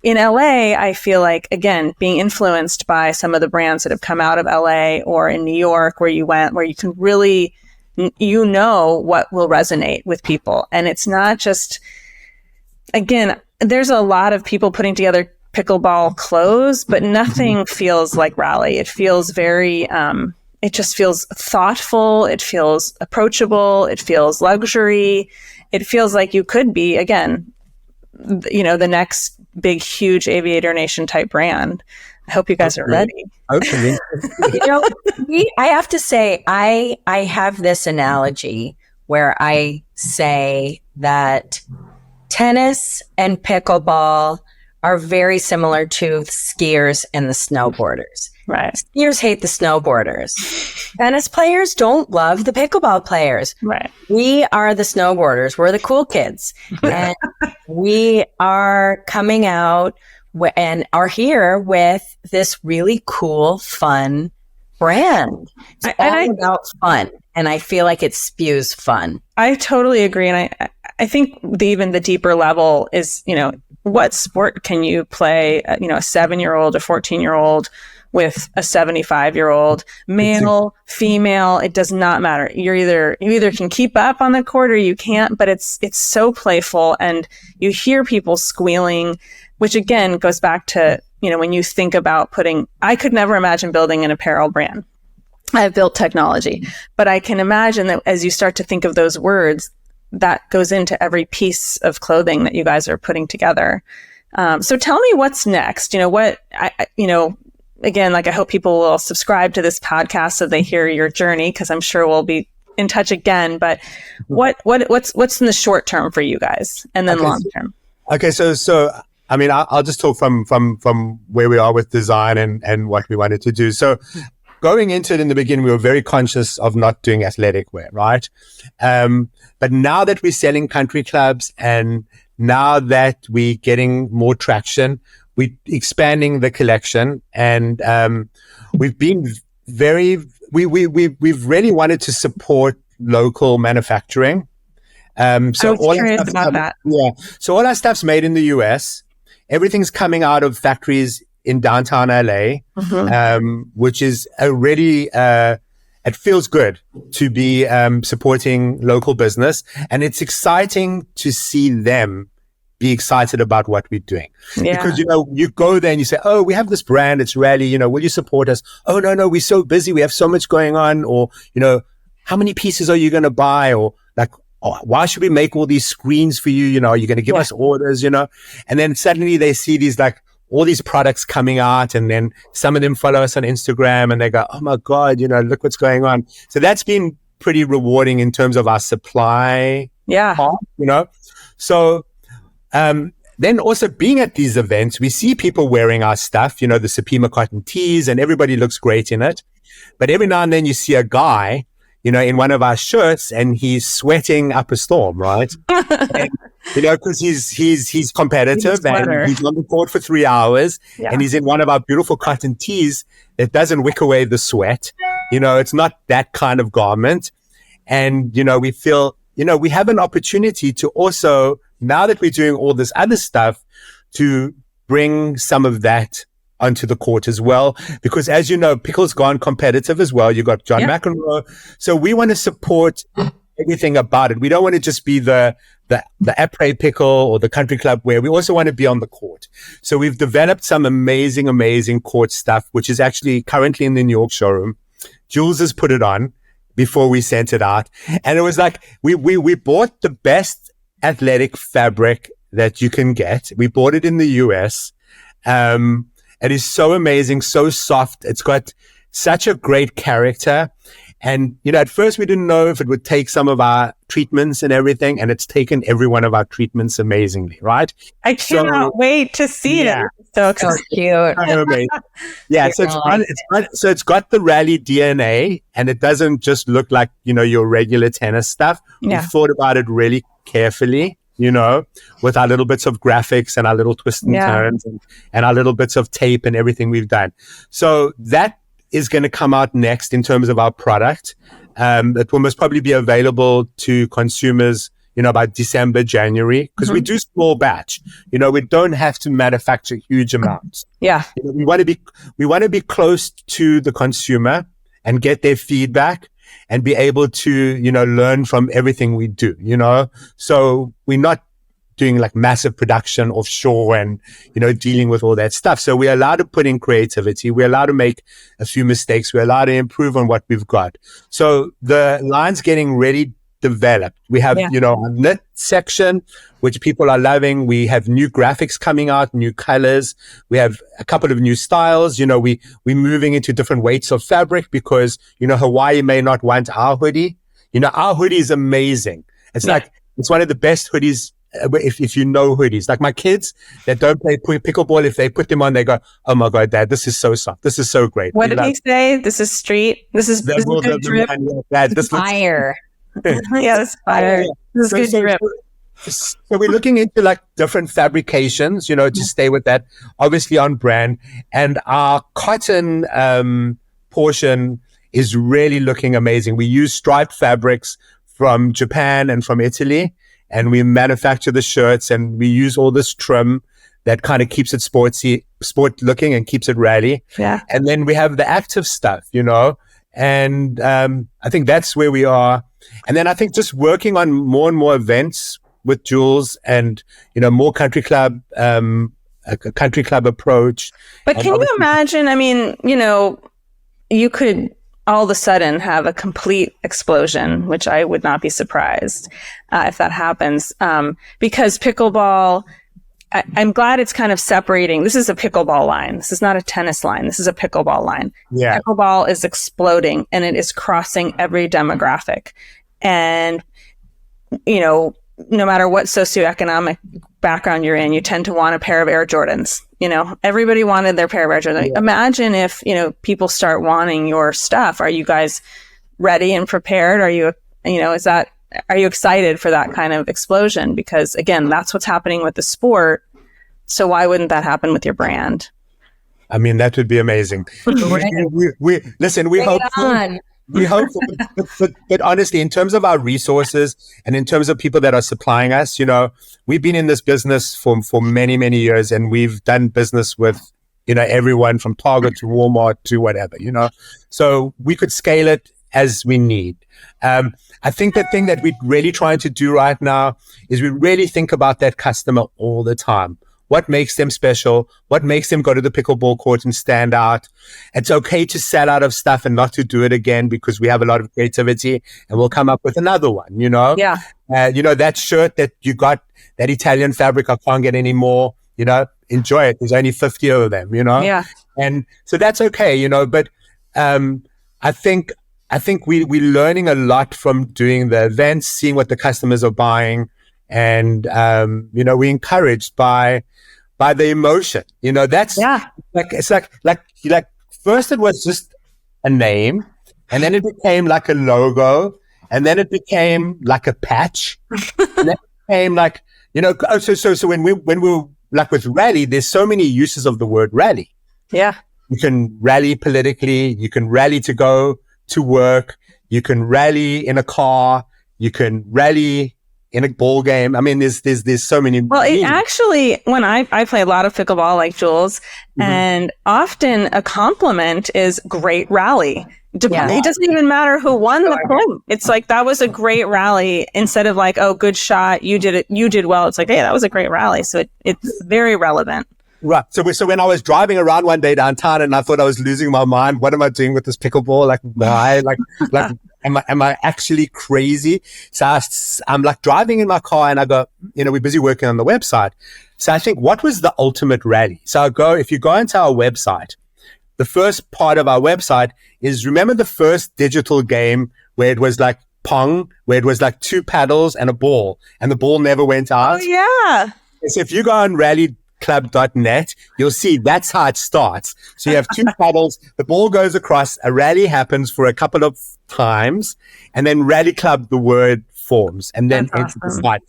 In LA, I feel like, again, being influenced by some of the brands that have come out of LA or in New York where you can really, what will resonate with people. And it's not just, again, there's a lot of people putting together pickleball clothes, but nothing feels like Rally. It feels very, it just feels thoughtful. It feels approachable. It feels luxury. It feels like you could be, again, the next big, huge Aviator Nation type brand. I hope you guys are ready. Okay. I have to say, I have this analogy where I say that tennis and pickleball are very similar to skiers and the snowboarders. Right. Skiers hate the snowboarders. Tennis players don't love the pickleball players. Right. We are the snowboarders. We're the cool kids. And we are coming out and are here with this really cool, fun brand. It's all about fun. And I feel like it spews fun. I totally agree. And I think even the deeper level is, what sport can you play, a 7-year-old, a 14-year-old with a 75-year-old, male, female, it does not matter. You either can keep up on the court or you can't, but it's so playful and you hear people squealing, which again goes back to, when you think about I could never imagine building an apparel brand. I've built technology, but I can imagine that as you start to think of those words, that goes into every piece of clothing that you guys are putting together. So tell me what's next. Again, like I hope people will subscribe to this podcast so they hear your journey, because I'm sure we'll be in touch again. But what's in the short term for you guys, and then long term? Okay, so I mean, I'll just talk from where we are with design and what we wanted to do. So going into it in the beginning, we were very conscious of not doing athletic wear, right? But now that we're selling country clubs and now that we're getting more traction, we're expanding the collection, and we've been we've really wanted to support local manufacturing. So all our stuff's made in the US. Everything's coming out of factories in downtown LA, which is already it feels good to be supporting local business, and it's exciting to see them be excited about what we're doing. Yeah. Because, you go there and you say, oh, we have this brand, it's Rally, will you support us? Oh, no, we're so busy. We have so much going on. Or, how many pieces are you going to buy? Or like, oh, why should we make all these screens for you? Are you going to give us orders, And then suddenly they see these, like, all these products coming out, and then some of them follow us on Instagram and they go, oh my God, look what's going on. So that's been pretty rewarding in terms of our supply. Yeah. Part, So, then also being at these events, we see people wearing our stuff, the Supima cotton tees, and everybody looks great in it. But every now and then you see a guy in one of our shirts, and he's sweating up a storm, right? And, because he's competitive and he's on the court for 3 hours, and he's in one of our beautiful cotton tees that doesn't wick away the sweat. It's not that kind of garment. And, we feel, we have an opportunity to also, now that we're doing all this other stuff, to bring some of that onto the court as well, because as you know, Pickle's gone competitive as well. You got John McEnroe, so we want to support everything about it. We don't want to just be the après pickle or the country club wear. We also want to be on the court. So we've developed some amazing court stuff, which is actually currently in the New York showroom. Jewlz has put it on before we sent it out, and it was like we bought the best athletic fabric that you can get. We bought it in the US. It is so amazing, so soft. It's got such a great character. And, at first we didn't know if it would take some of our treatments and everything. And it's taken every one of our treatments amazingly, right? I cannot wait to see it. So cute. So amazing. Yeah. So it's got the rally DNA, and it doesn't just look like, your regular tennis stuff. We thought about it really carefully. With our little bits of graphics and our little twists and turns and our little bits of tape and everything we've done. So that is going to come out next in terms of our product. It will most probably be available to consumers, by December, January, because we do small batch. We don't have to manufacture huge amounts. Yeah. We want to be close to the consumer and get their feedback and be able to, learn from everything we do, So we're not doing like massive production offshore and, dealing with all that stuff. So we're allowed to put in creativity. We're allowed to make a few mistakes. We're allowed to improve on what we've got. So the line's getting ready developed. We have, a knit section, which people are loving. We have new graphics coming out, new colors. We have a couple of new styles. We're moving into different weights of fabric because, Hawaii may not want our hoodie. Our hoodie is amazing. It's like, it's one of the best hoodies. If you know hoodies, like my kids that don't play pickleball, if they put them on, they go, "Oh my God, Dad, this is so soft. This is so great." What did he say? This is street. This is good drip. This fire. This fire. This is good drip. So we're looking into like different fabrications, to stay with that, obviously on brand. And our cotton portion is really looking amazing. We use striped fabrics from Japan and from Italy, and we manufacture the shirts, and we use all this trim that kind of keeps it sport looking and keeps it rally. Yeah. And then we have the active stuff, and I think that's where we are. And then I think just working on more and more events with Jewlz and, more country club, a country club approach. But can you imagine, you could all of a sudden have a complete explosion, which I would not be surprised if that happens. Because pickleball, I'm glad it's kind of separating. This is a pickleball line. This is not a tennis line. This is a pickleball line. Yeah. Pickleball is exploding, and it is crossing every demographic. And, no matter what socioeconomic background you're in, you tend to want a pair of Air Jordans. Everybody wanted their pair of Air Jordans. Yeah. Imagine if, people start wanting your stuff. Are you guys ready and prepared? Are you, are you excited for that kind of explosion? Because again, that's what's happening with the sport. So why wouldn't that happen with your brand? I mean, that would be amazing. We hope. We hope, but honestly, in terms of our resources and in terms of people that are supplying us, we've been in this business for many, many years, and we've done business with, everyone from Target to Walmart to whatever, so we could scale it as we need. I think the thing that we're really trying to do right now is we really think about that customer all the time. What makes them special? What makes them go to the pickleball court and stand out? It's okay to sell out of stuff and not to do it again, because we have a lot of creativity and we'll come up with another one, Yeah. That shirt that you got, that Italian fabric, I can't get any more, enjoy it. There's only 50 of them, Yeah. And so that's okay, but I think we're learning a lot from doing the events, seeing what the customers are buying. And, we're encouraged by the emotion, that's like, it's like first it was just a name. and then it became like a logo, and then it became like a patch, and then it became like, so when we like with rally, there's so many uses of the word rally. Yeah. You can rally politically, you can rally to go to work, you can rally in a car, you can rally in a ball game. I mean, there's so many. Well, it actually, when I play a lot of pickleball like Jewlz, and often a compliment is great rally. It doesn't even matter who won the point. It's like, that was a great rally, instead of like, oh, good shot, you did well. It's like, hey, that was a great rally. So it's very relevant. Right. So when I was driving around one day downtown and I thought I was losing my mind, what am I doing with this pickleball? Like, why? Like, am I actually crazy? So I'm like driving in my car and I go, we're busy working on the website. So I think, what was the ultimate rally? So if you go into our website, the first part of our website is, remember the first digital game where it was like Pong, where it was like 2 paddles and a ball, and the ball never went out? Oh, yeah. So if you go on rallyclub.net, you'll see that's how it starts. So you have 2 paddles, the ball goes across, a rally happens for a couple of times, and then Rally Club, the word forms, and then enter the site.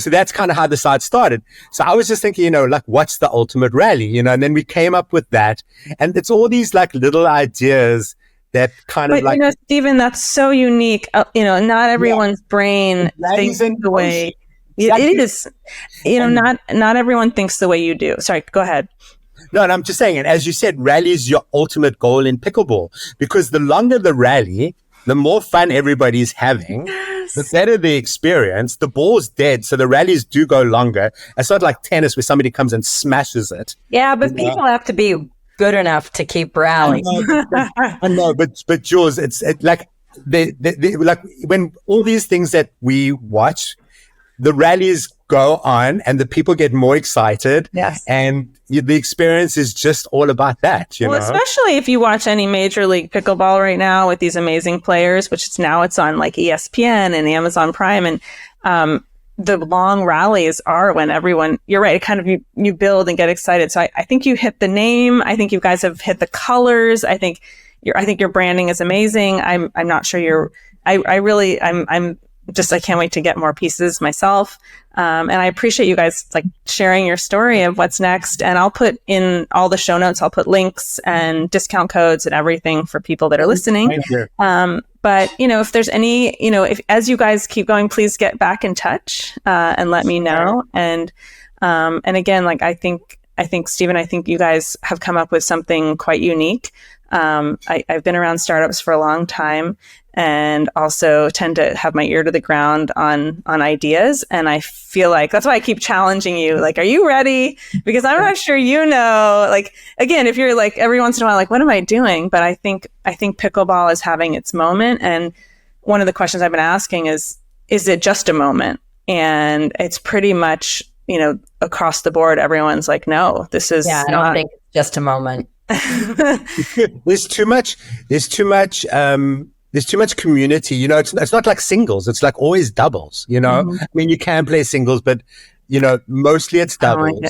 So that's kind of how the site started. So I was just thinking, like, what's the ultimate rally? And then we came up with that, and it's all these like little ideas that kind of like, Stephen, that's so unique. Not everyone's brain thinks the way it is. Not everyone thinks the way you do. Sorry, go ahead. No, and I'm just saying, and as you said, rally is your ultimate goal in pickleball, because the longer the rally, the more fun everybody's having, the better the experience. The ball's dead, so the rallies do go longer. It's not like tennis where somebody comes and smashes it. Yeah, but people have to be good enough to keep rallying. I know, but Jewlz, it's like they like, when all these things that we watch, the rallies go on and the people get more excited. Yes. And the experience is just all about that, you know? Especially if you watch any Major League Pickleball right now with these amazing players, which it's on like ESPN and Amazon Prime. And the long rallies are when everyone, you're right, kind of you build and get excited. So I think you hit the name. I think you guys have hit the colors. I think your branding is amazing. I'm not sure I can't wait to get more pieces myself. And I appreciate you guys like sharing your story of what's next. And I'll put in all the show notes. I'll put links and discount codes and everything for people that are listening. But if there's any, if as you guys keep going, please get back in touch and let me know. And again, like I think Stephen, I think you guys have come up with something quite unique. I've been around startups for a long time, and also tend to have my ear to the ground on ideas. And I feel like that's why I keep challenging you. Like, are you ready? Because I'm not sure, like, again, if you're like every once in a while, like, what am I doing? But I think pickleball is having its moment. And one of the questions I've been asking is it just a moment? And it's pretty much, across the board, everyone's like, no, this is I don't think it's just a moment. There's too much community, it's not like singles. It's like always doubles, Mm-hmm. I mean, you can play singles, but, mostly it's doubles.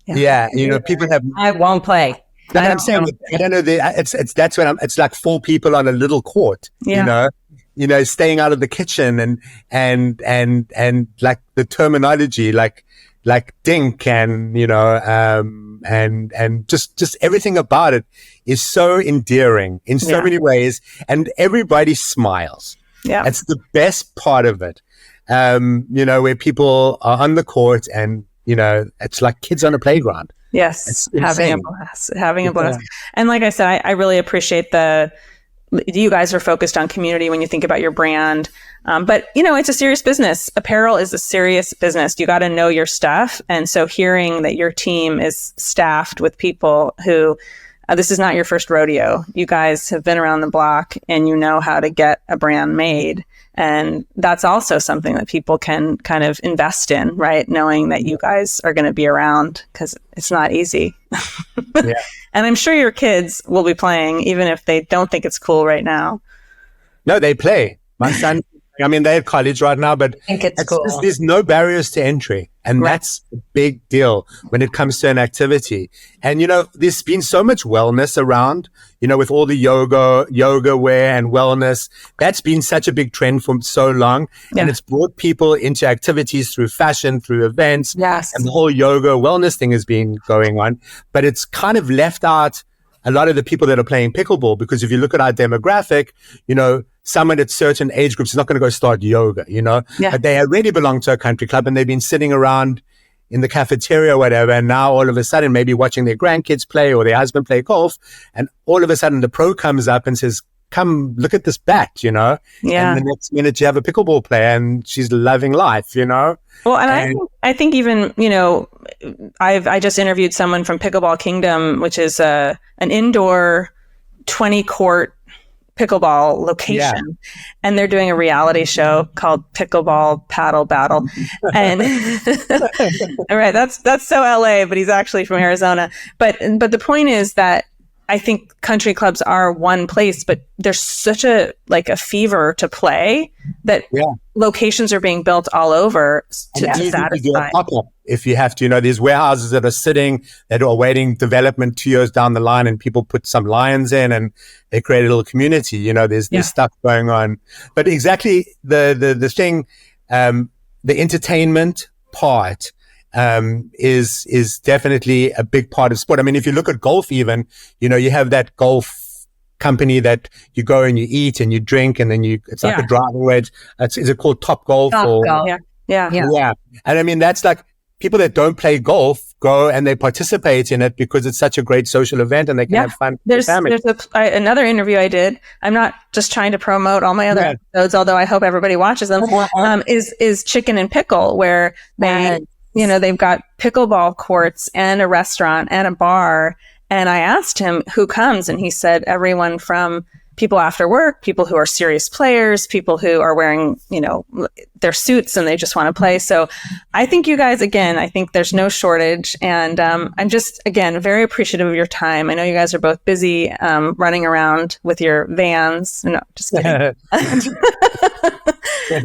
People have. I won't play. I'm saying, I don't know. That's when it's like 4 people on a little court, staying out of the kitchen and like the terminology, like dink and, and just everything about it is so endearing in so many ways, and everybody smiles. Yeah. It's the best part of it. Where people are on the court and, it's like kids on a playground. Yes. Having a blast. And like I said, I really appreciate you guys are focused on community when you think about your brand. But it's a serious business. Apparel is a serious business. You got to know your stuff. And so hearing that your team is staffed with people who, this is not your first rodeo. You guys have been around the block and you know how to get a brand made. And that's also something that people can kind of invest in, right? Knowing that you guys are going to be around, because it's not easy. Yeah. And I'm sure your kids will be playing, even if they don't think it's cool right now. No, they play. My son I mean, they're at college right now, but I think it's cool. there's no barriers to entry. And that's a big deal when it comes to an activity. And, there's been so much wellness around, with all the yoga wear and wellness. That's been such a big trend for so long. Yeah. And it's brought people into activities through fashion, through events. Yes. And the whole yoga wellness thing has been going on. But it's kind of left out a lot of the people that are playing pickleball, because if you look at our demographic, someone at certain age groups is not going to go start yoga, but they already belong to a country club and they've been sitting around in the cafeteria or whatever. And now all of a sudden, maybe watching their grandkids play or their husband play golf. And all of a sudden the pro comes up and says, come look at this bat, Yeah. And the next minute you have a pickleball player and she's loving life, Well, and I think even, I just interviewed someone from Pickleball Kingdom, which is an indoor 20 court pickleball location, and they're doing a reality show called Pickleball Paddle Battle. And all right, that's so LA, but he's actually from Arizona. But the point is that I think country clubs are one place, but there's such a fever to play that locations are being built all over to satisfy. If you have to, these warehouses that are sitting, that are awaiting development 2 years down the line, and people put some lions in and they create a little community, there's stuff going on. But exactly the thing, the entertainment part, is definitely a big part of sport. I mean, if you look at golf even, you have that golf company that you go and you eat and you drink and then it's like a driving wedge. Is it called Top Golf? Yeah. And I mean, that's like people that don't play golf go and they participate in it because it's such a great social event and they can have fun with family. There's another interview I did. I'm not just trying to promote all my other episodes, although I hope everybody watches them, is Chicken and Pickle, where they... they've got pickleball courts and a restaurant and a bar. And I asked him who comes, and he said everyone from people after work, people who are serious players, people who are wearing, their suits and they just want to play. So I think you guys, again, I think there's no shortage. And I'm just, again, very appreciative of your time. I know you guys are both busy running around with your vans. No, just kidding.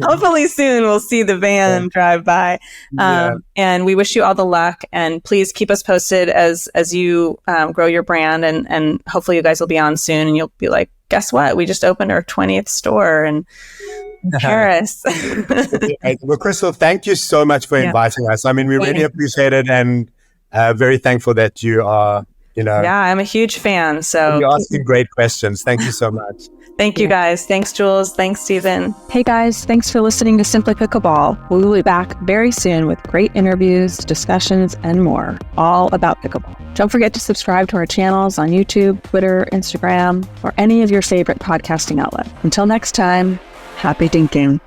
Hopefully soon we'll see the van drive by. And we wish you all the luck. And please keep us posted as you grow your brand. And hopefully you guys will be on soon and you'll be like, guess what? We just opened our 20th store in Paris. Well, Crystal, thank you so much for inviting us. I mean, we really appreciate it and very thankful that you are, Yeah, I'm a huge fan. So you're asking great questions. Thank you so much. Thank you, guys. Thanks, Jewlz. Thanks, Stephen. Hey, guys. Thanks for listening to Simply Pickleball. We will be back very soon with great interviews, discussions, and more, all about pickleball. Don't forget to subscribe to our channels on YouTube, Twitter, Instagram, or any of your favorite podcasting outlets. Until next time, happy dinking.